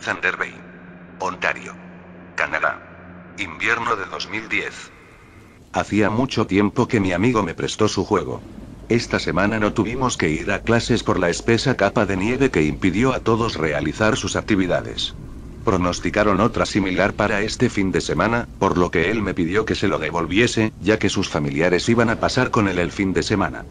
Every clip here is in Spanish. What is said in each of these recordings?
Thunder Bay, Ontario, Canadá. Invierno de 2010. Hacía mucho tiempo que mi amigo me prestó su juego. Esta semana no tuvimos que ir a clases por la espesa capa de nieve que impidió a todos realizar sus actividades. Pronosticaron otra similar para este fin de semana, por lo que él me pidió que se lo devolviese, ya que sus familiares iban a pasar con él el fin de semana.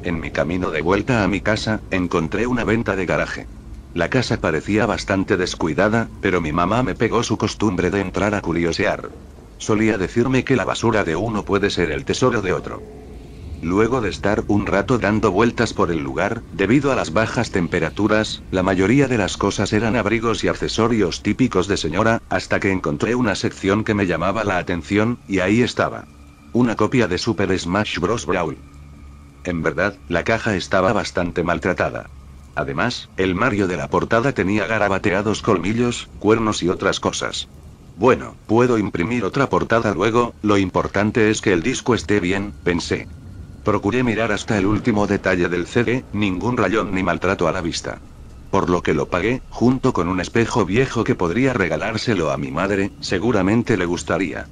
En mi camino de vuelta a mi casa, encontré una venta de garaje. La casa parecía bastante descuidada, pero mi mamá me pegó su costumbre de entrar a curiosear. Solía decirme que la basura de uno puede ser el tesoro de otro. Luego de estar un rato dando vueltas por el lugar, debido a las bajas temperaturas, la mayoría de las cosas eran abrigos y accesorios típicos de señora, hasta que encontré una sección que me llamaba la atención, y ahí estaba. Una copia de Super Smash Bros. Brawl. En verdad, la caja estaba bastante maltratada. Además, el Mario de la portada tenía garabateados colmillos, cuernos y otras cosas. Bueno, puedo imprimir otra portada luego, lo importante es que el disco esté bien, pensé. Procuré mirar hasta el último detalle del CD, ningún rayón ni maltrato a la vista. Por lo que lo pagué, junto con un espejo viejo que podría regalárselo a mi madre, seguramente le gustaría.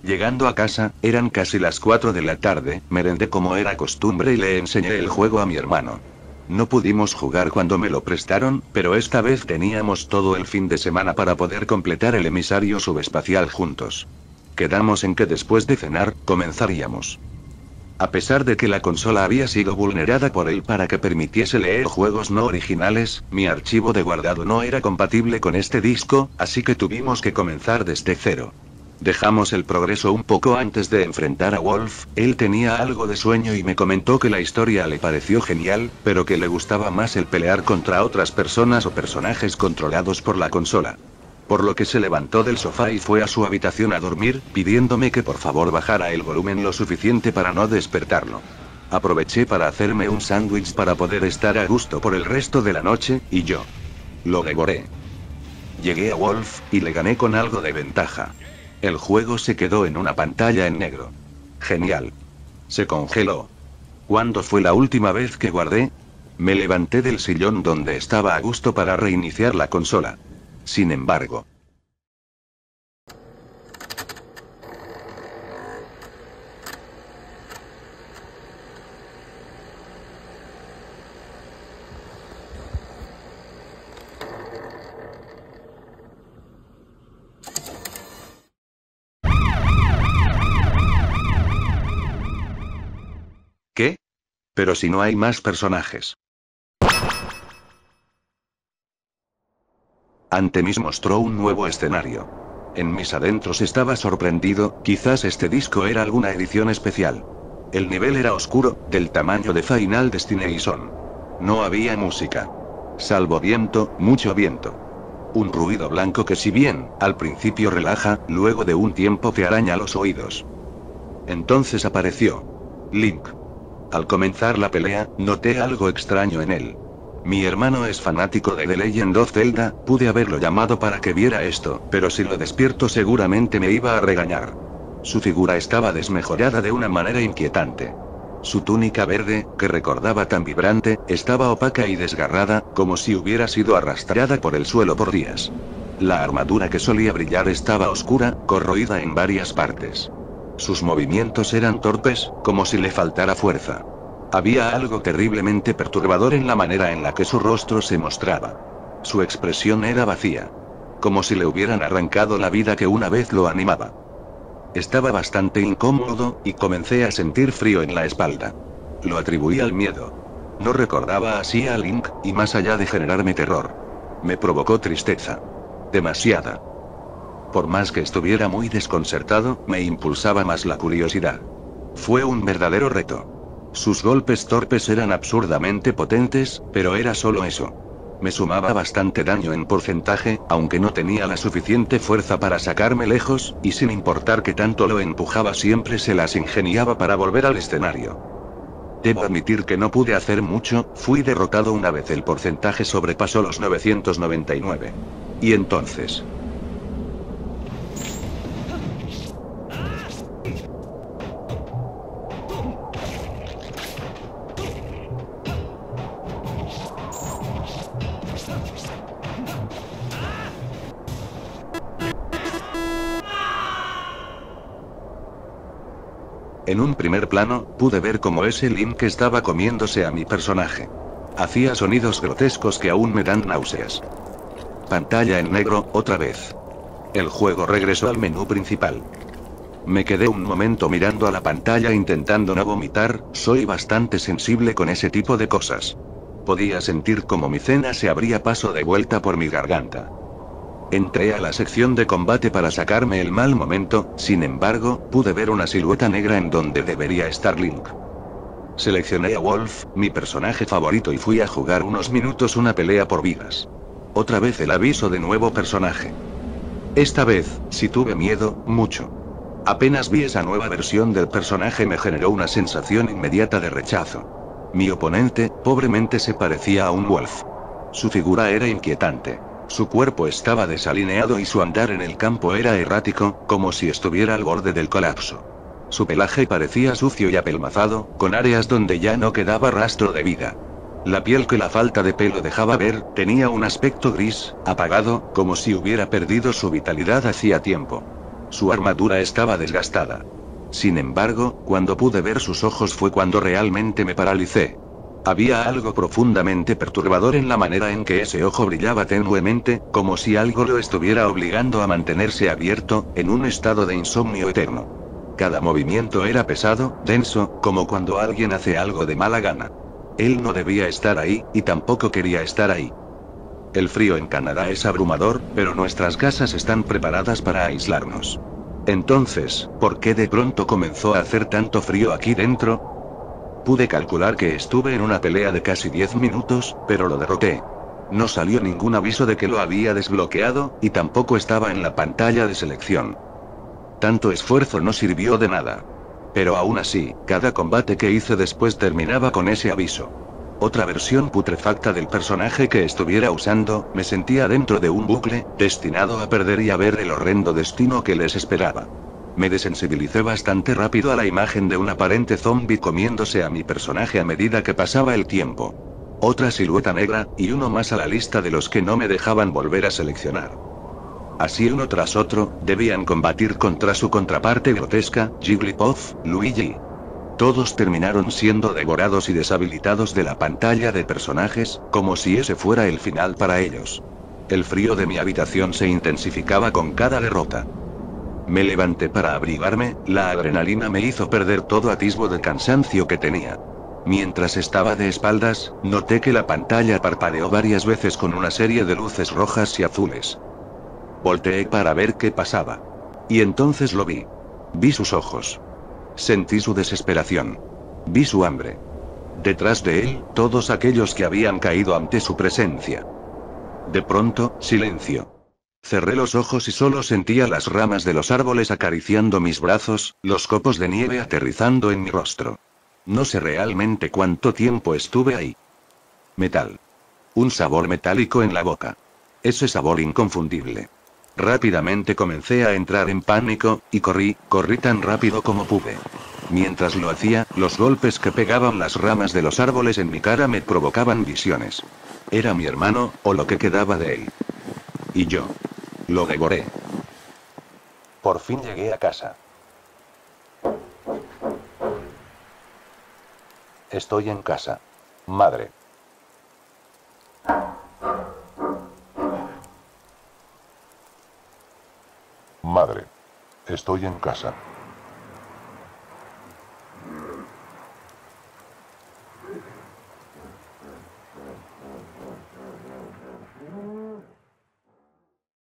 Llegando a casa, eran casi las 4 de la tarde, merendé como era costumbre y le enseñé el juego a mi hermano. No pudimos jugar cuando me lo prestaron, pero esta vez teníamos todo el fin de semana para poder completar el emisario subespacial juntos. Quedamos en que después de cenar, comenzaríamos. A pesar de que la consola había sido vulnerada por él para que permitiese leer juegos no originales, mi archivo de guardado no era compatible con este disco, así que tuvimos que comenzar desde cero. Dejamos el progreso un poco antes de enfrentar a Wolf, él tenía algo de sueño y me comentó que la historia le pareció genial, pero que le gustaba más el pelear contra otras personas o personajes controlados por la consola. Por lo que se levantó del sofá y fue a su habitación a dormir, pidiéndome que por favor bajara el volumen lo suficiente para no despertarlo. Aproveché para hacerme un sándwich para poder estar a gusto por el resto de la noche, y yo lo devoré. Llegué a Wolf, y le gané con algo de ventaja. El juego se quedó en una pantalla en negro. Genial. Se congeló. ¿Cuándo fue la última vez que guardé? Me levanté del sillón donde estaba a gusto para reiniciar la consola. Sin embargo. ¿Qué? Pero si no hay más personajes. Ante mí mostró un nuevo escenario. En mis adentros estaba sorprendido, quizás este disco era alguna edición especial. El nivel era oscuro, del tamaño de Final Destination. No había música. Salvo viento, mucho viento. Un ruido blanco que si bien, al principio relaja, luego de un tiempo te araña los oídos. Entonces apareció Link. Al comenzar la pelea, noté algo extraño en él. Mi hermano es fanático de The Legend of Zelda, pude haberlo llamado para que viera esto, pero si lo despierto seguramente me iba a regañar. Su figura estaba desmejorada de una manera inquietante. Su túnica verde, que recordaba tan vibrante, estaba opaca y desgarrada, como si hubiera sido arrastrada por el suelo por días. La armadura que solía brillar estaba oscura, corroída en varias partes. Sus movimientos eran torpes, como si le faltara fuerza. Había algo terriblemente perturbador en la manera en la que su rostro se mostraba. Su expresión era vacía. Como si le hubieran arrancado la vida que una vez lo animaba. Estaba bastante incómodo, y comencé a sentir frío en la espalda. Lo atribuí al miedo. No recordaba así a Link, y más allá de generarme terror, me provocó tristeza. Demasiada. Por más que estuviera muy desconcertado, me impulsaba más la curiosidad. Fue un verdadero reto. Sus golpes torpes eran absurdamente potentes, pero era solo eso. Me sumaba bastante daño en porcentaje, aunque no tenía la suficiente fuerza para sacarme lejos, y sin importar que tanto lo empujaba siempre se las ingeniaba para volver al escenario. Debo admitir que no pude hacer mucho, fui derrotado una vez el porcentaje sobrepasó los 999. Y entonces... En un primer plano, pude ver cómo ese Link estaba comiéndose a mi personaje. Hacía sonidos grotescos que aún me dan náuseas. Pantalla en negro, otra vez. El juego regresó al menú principal. Me quedé un momento mirando a la pantalla intentando no vomitar, soy bastante sensible con ese tipo de cosas. Podía sentir como mi cena se abría paso de vuelta por mi garganta. Entré a la sección de combate para sacarme el mal momento, sin embargo, pude ver una silueta negra en donde debería estar Link. Seleccioné a Wolf, mi personaje favorito, y fui a jugar unos minutos una pelea por vidas. Otra vez el aviso de nuevo personaje. Esta vez, sí tuve miedo, mucho. Apenas vi esa nueva versión del personaje me generó una sensación inmediata de rechazo. Mi oponente, pobremente, se parecía a un Wolf. Su figura era inquietante. Su cuerpo estaba desalineado y su andar en el campo era errático, como si estuviera al borde del colapso. Su pelaje parecía sucio y apelmazado, con áreas donde ya no quedaba rastro de vida. La piel que la falta de pelo dejaba ver, tenía un aspecto gris, apagado, como si hubiera perdido su vitalidad hacía tiempo. Su armadura estaba desgastada. Sin embargo, cuando pude ver sus ojos fue cuando realmente me paralicé. Había algo profundamente perturbador en la manera en que ese ojo brillaba tenuemente, como si algo lo estuviera obligando a mantenerse abierto, en un estado de insomnio eterno. Cada movimiento era pesado, denso, como cuando alguien hace algo de mala gana. Él no debía estar ahí, y tampoco quería estar ahí. El frío en Canadá es abrumador, pero nuestras casas están preparadas para aislarnos. Entonces, ¿por qué de pronto comenzó a hacer tanto frío aquí dentro? Pude calcular que estuve en una pelea de casi 10 minutos, pero lo derroté. No salió ningún aviso de que lo había desbloqueado, y tampoco estaba en la pantalla de selección. Tanto esfuerzo no sirvió de nada. Pero aún así, cada combate que hice después terminaba con ese aviso. Otra versión putrefacta del personaje que estuviera usando, me sentía dentro de un bucle, destinado a perder y a ver el horrendo destino que les esperaba. Me desensibilicé bastante rápido a la imagen de un aparente zombie comiéndose a mi personaje a medida que pasaba el tiempo. Otra silueta negra, y uno más a la lista de los que no me dejaban volver a seleccionar. Así uno tras otro, debían combatir contra su contraparte grotesca, Jigglypuff, Luigi. Todos terminaron siendo devorados y deshabilitados de la pantalla de personajes, como si ese fuera el final para ellos. El frío de mi habitación se intensificaba con cada derrota. Me levanté para abrigarme, la adrenalina me hizo perder todo atisbo de cansancio que tenía. Mientras estaba de espaldas, noté que la pantalla parpadeó varias veces con una serie de luces rojas y azules. Volteé para ver qué pasaba. Y entonces lo vi. Vi sus ojos. Sentí su desesperación. Vi su hambre. Detrás de él, todos aquellos que habían caído ante su presencia. De pronto, silencio. Cerré los ojos y solo sentía las ramas de los árboles acariciando mis brazos, los copos de nieve aterrizando en mi rostro. No sé realmente cuánto tiempo estuve ahí. Metal. Un sabor metálico en la boca. Ese sabor inconfundible. Rápidamente comencé a entrar en pánico, y corrí tan rápido como pude. Mientras lo hacía, los golpes que pegaban las ramas de los árboles en mi cara me provocaban visiones. Era mi hermano, o lo que quedaba de él. Y yo. Lo devoré. Por fin llegué a casa. Estoy en casa. Madre. Madre. Estoy en casa.